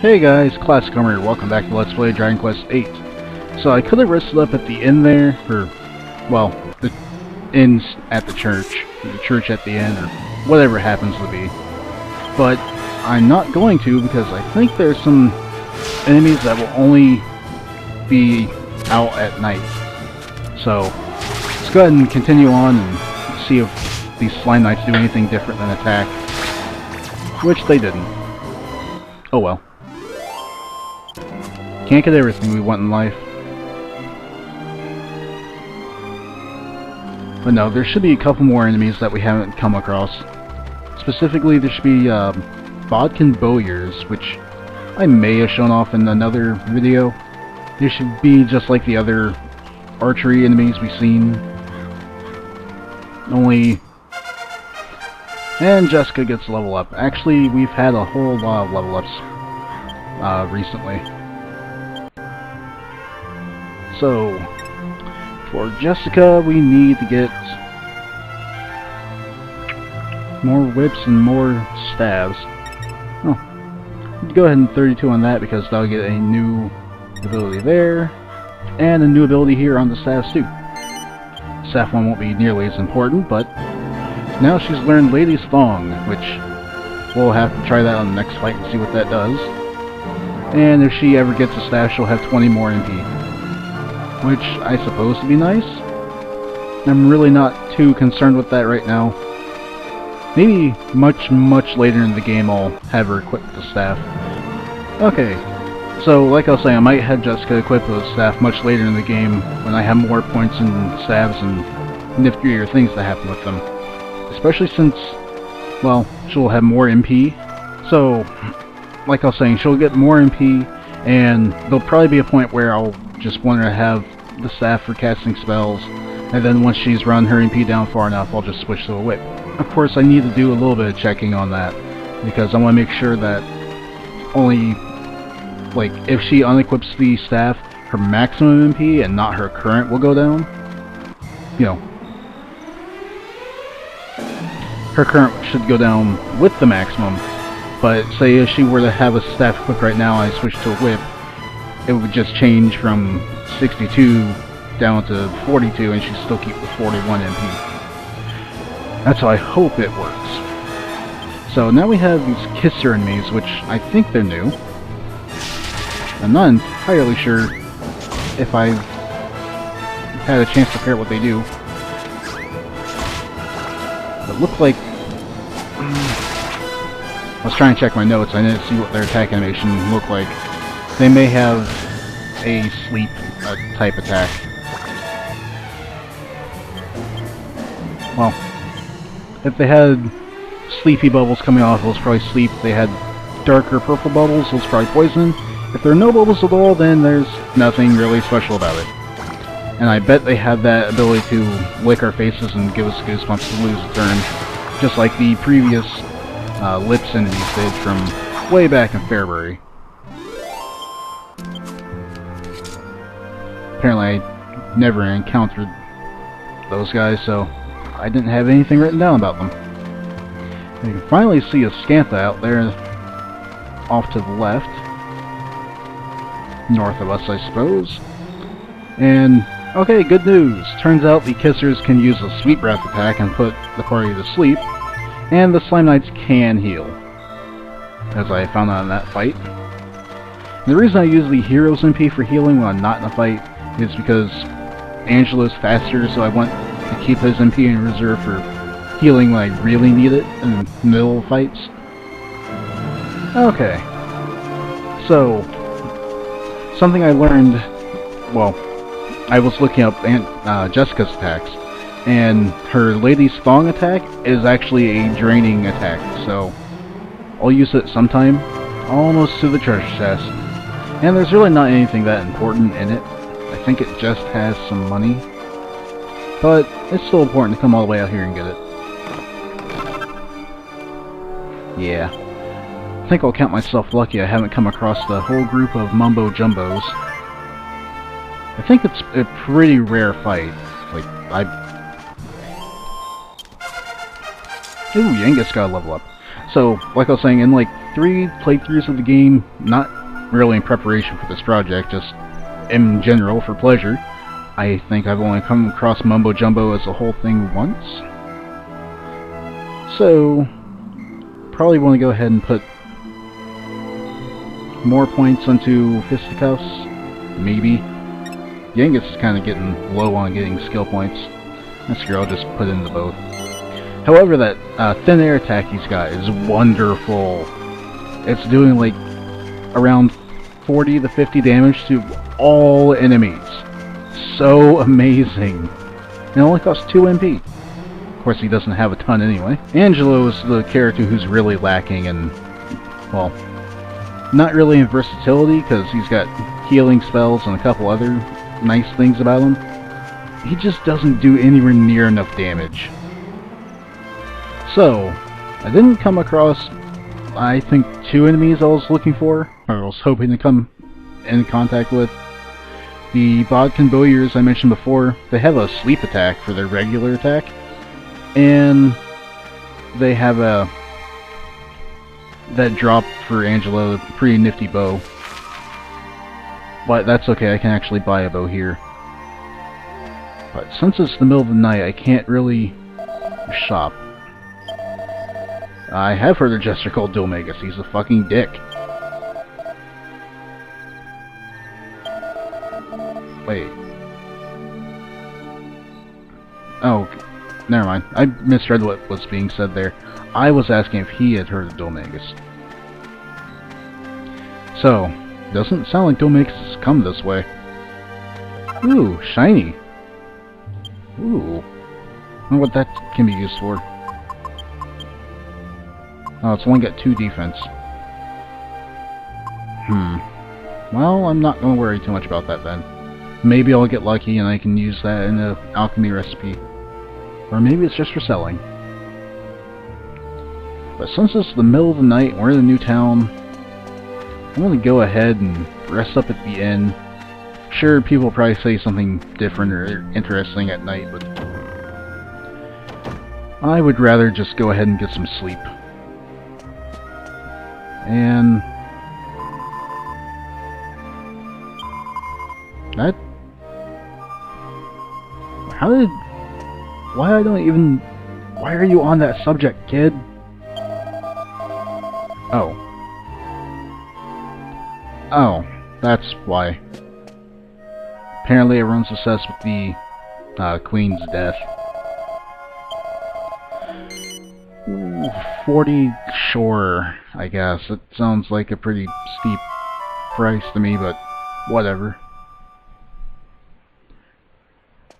Hey guys, classichomer here. Welcome back to Let's Play Dragon Quest VIII. So I could have rested up at the inn there, or, well, the inn's at the church at the inn, or whatever it happens to be. But I'm not going to because I think there's some enemies that will only be out at night. So let's go ahead and continue on and see if these slime knights do anything different than attack, which they didn't. Oh well. Can't get everything we want in life. But no, there should be a couple more enemies that we haven't come across. Specifically, there should be Bodkin Bowyers, which I may have shown off in another video. There should be just like the other archery enemies we've seen. Only... And Jessica gets a level up. Actually, we've had a whole lot of level ups recently. So, for Jessica, we need to get more whips and more staves. Oh, go ahead and 32 on that because that'll get a new ability there, and a new ability here on the staves too. Staff one won't be nearly as important, but now she's learned Lady's Thong, which we'll have to try that on the next fight and see what that does. And if she ever gets a staff, she'll have 20 more MP. Which I suppose to be nice. I'm really not too concerned with that right now. Maybe much later in the game I'll have her equip the staff. Okay, so like I was saying, I might have Jessica equip the staff much later in the game when I have more points and staves and niftier things that happen with them. Especially since, well, she'll have more MP. So, like I was saying, she'll get more MP, and there'll probably be a point where I'll just want her to have the staff for casting spells, and then once she's run her MP down far enough, I'll just switch to a whip. Of course, I need to do a little bit of checking on that, because I want to make sure that only, like, if she unequips the staff, her maximum MP and not her current will go down. You know, her current should go down with the maximum, but say if she were to have a staff equipped right now and I switch to a whip, it would just change from 62 down to 42 and she'd still keep the 41 MP. That's how I hope it works. So now we have these kisser enemies, which I think they're new. I'm not entirely sure if I've had a chance to figure out what they do. It looked like... I was trying to check my notes, I didn't see what their attack animation looked like. They may have a sleep type attack. Well, if they had sleepy bubbles coming off, those probably sleep. If they had darker purple bubbles, those probably poison. If there are no bubbles at all, then there's nothing really special about it. And I bet they have that ability to lick our faces and give us goosebumps to lose a turn, just like the previous Lips enemies did from way back in Fairbury. Apparently I never encountered those guys, so I didn't have anything written down about them. You can finally see Ascantha out there off to the left. North of us, I suppose. And, okay, good news. Turns out the Kissers can use a Sweet Breath attack and put the party to sleep. And the Slime Knights can heal, as I found out in that fight. And the reason I use the Hero's MP for healing when I'm not in a fight is because Angelo's faster, so I want to keep his MP in reserve for healing when I really need it in the middle of fights. Okay. So, something I learned, well, I was looking up Jessica's attacks, and her Lady's Thong attack is actually a draining attack, so I'll use it sometime, almost to the treasure chest. And there's really not anything that important in it. I think it just has some money. But it's still important to come all the way out here and get it. Yeah. I think I'll count myself lucky I haven't come across the whole group of Mumbo Jumbos. I think it's a pretty rare fight. Like, Ooh, Yangus got a level up. So, like I was saying, in like 3 playthroughs of the game, not really in preparation for this project, just in general for pleasure. I think I've only come across Mumbo Jumbo as a whole thing once. So, probably want to go ahead and put more points onto Fisticuffs, maybe. Yangus is kind of getting low on getting skill points. That's good, I'll just put into both. However, that thin air attack he's got is wonderful. It's doing like around 40 to 50 damage to all enemies. So amazing. It only costs 2 MP. Of course, he doesn't have a ton anyway. Angelo is the character who's really lacking in, well, not really in versatility, because he's got healing spells and a couple other nice things about him. He just doesn't do anywhere near enough damage. So, I didn't come across, I think, 2 enemies I was looking for, or I was hoping to come in contact with. The Bodkin Bowyers I mentioned before, they have a sleep attack for their regular attack, and they have that drop for Angelo, a pretty nifty bow. But that's okay, I can actually buy a bow here. But since it's the middle of the night, I can't really shop. I have heard a jester called Domagus, he's a fucking dick. Wait. Oh, never mind. I misread what was being said there. I was asking if he had heard of Domagus. So, doesn't sound like Domagus has come this way. Ooh, shiny. Ooh. I wonder what that can be used for. Oh, it's only got 2 defense. Well, I'm not going to worry too much about that then. Maybe I'll get lucky and I can use that in an alchemy recipe. Or maybe it's just for selling. But since it's the middle of the night and we're in a new town, I'm going to go ahead and rest up at the inn. Sure, people will probably say something different or interesting at night, but I would rather just go ahead and get some sleep. And that... Why are you on that subject, kid? Oh. Oh, that's why. Apparently everyone's obsessed with the Queen's death. Ooh, 40, sure, I guess. It sounds like a pretty steep price to me, but whatever.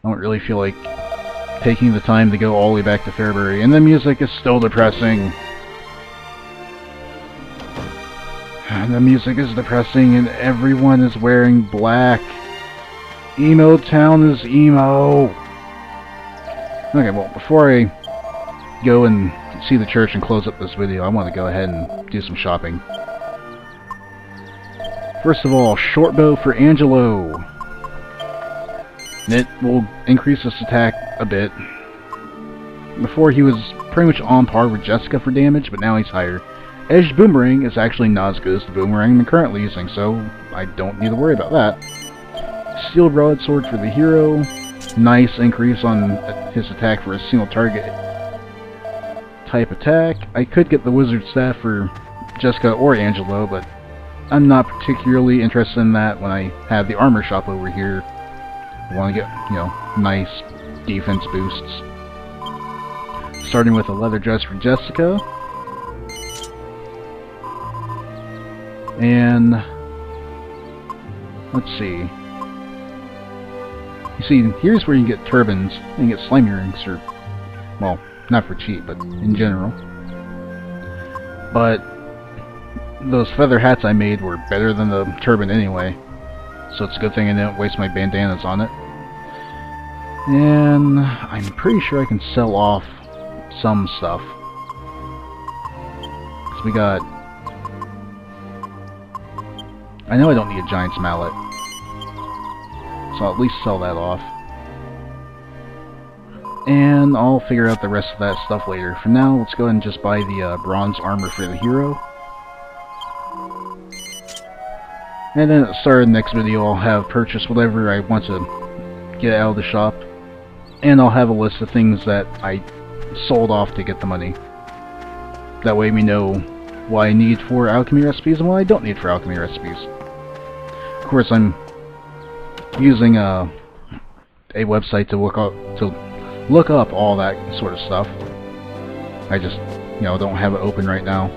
I don't really feel like taking the time to go all the way back to Fairbury, and the music is still depressing. And the music is depressing, and everyone is wearing black. Emo Town is emo. Okay, well, before I go and see the church and close up this video, I want to go ahead and do some shopping. First of all, short bow for Angelo. And it will increase his attack a bit. Before he was pretty much on par with Jessica for damage, but now he's higher. Edged Boomerang is actually not as good as the Boomerang I'm currently using, so I don't need to worry about that. Steel Broadsword for the hero. Nice increase on his attack for a single target type attack. I could get the Wizard Staff for Jessica or Angelo, but I'm not particularly interested in that when I have the armor shop over here. I want to get, nice defense boosts. Starting with a leather dress for Jessica. And let's see. You see, here's where you get turbans and get slime earrings, or, well, not for cheap, but in general. But those feather hats I made were better than the turban anyway, so it's a good thing I didn't waste my bandanas on it. And I'm pretty sure I can sell off some stuff. Because we got... I know I don't need a giant's mallet, so I'll at least sell that off. And I'll figure out the rest of that stuff later. For now, let's go ahead and just buy the bronze armor for the hero. And then at the start of the next video, I'll have purchased whatever I want to get out of the shop. And I'll have a list of things that I sold off to get the money. That way we know what I need for alchemy recipes and what I don't need for alchemy recipes. Of course, I'm using a website to look up all that sort of stuff. I just, don't have it open right now.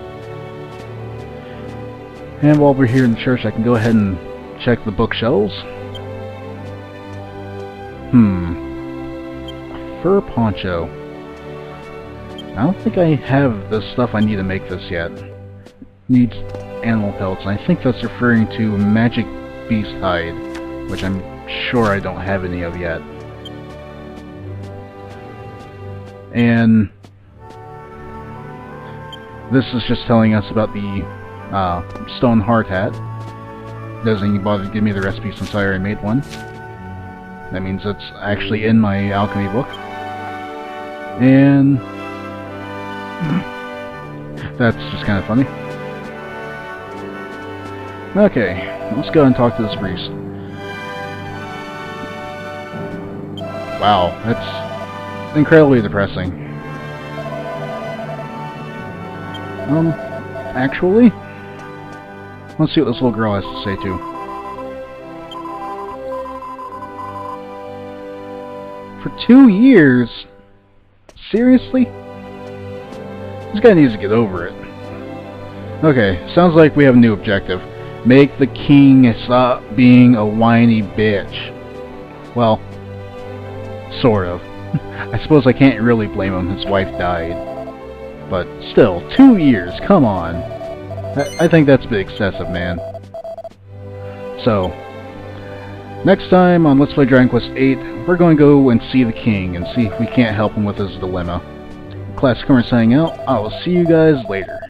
And while we're here in the church, I can go ahead and check the bookshelves. Fur poncho. I don't think I have the stuff I need to make this yet. Needs animal pelts, and I think that's referring to magic beast hide, which I'm sure I don't have any of yet. And this is just telling us about the stone Hardhat. Doesn't even bother to give me the recipe since I already made one. That means it's actually in my alchemy book. And that's just kind of funny. Okay, let's go and talk to this priest. Wow, that's incredibly depressing. Actually, let's see what this little girl has to say too. For 2 years? Seriously? This guy needs to get over it. Okay, sounds like we have a new objective. Make the king stop being a whiny bitch. Well, sort of. I suppose I can't really blame him, his wife died. But still, 2 years, come on. I think that's a bit excessive, man. So, next time on Let's Play Dragon Quest VIII, we're going to go and see the king and see if we can't help him with his dilemma. Classichomer signing out. I will see you guys later.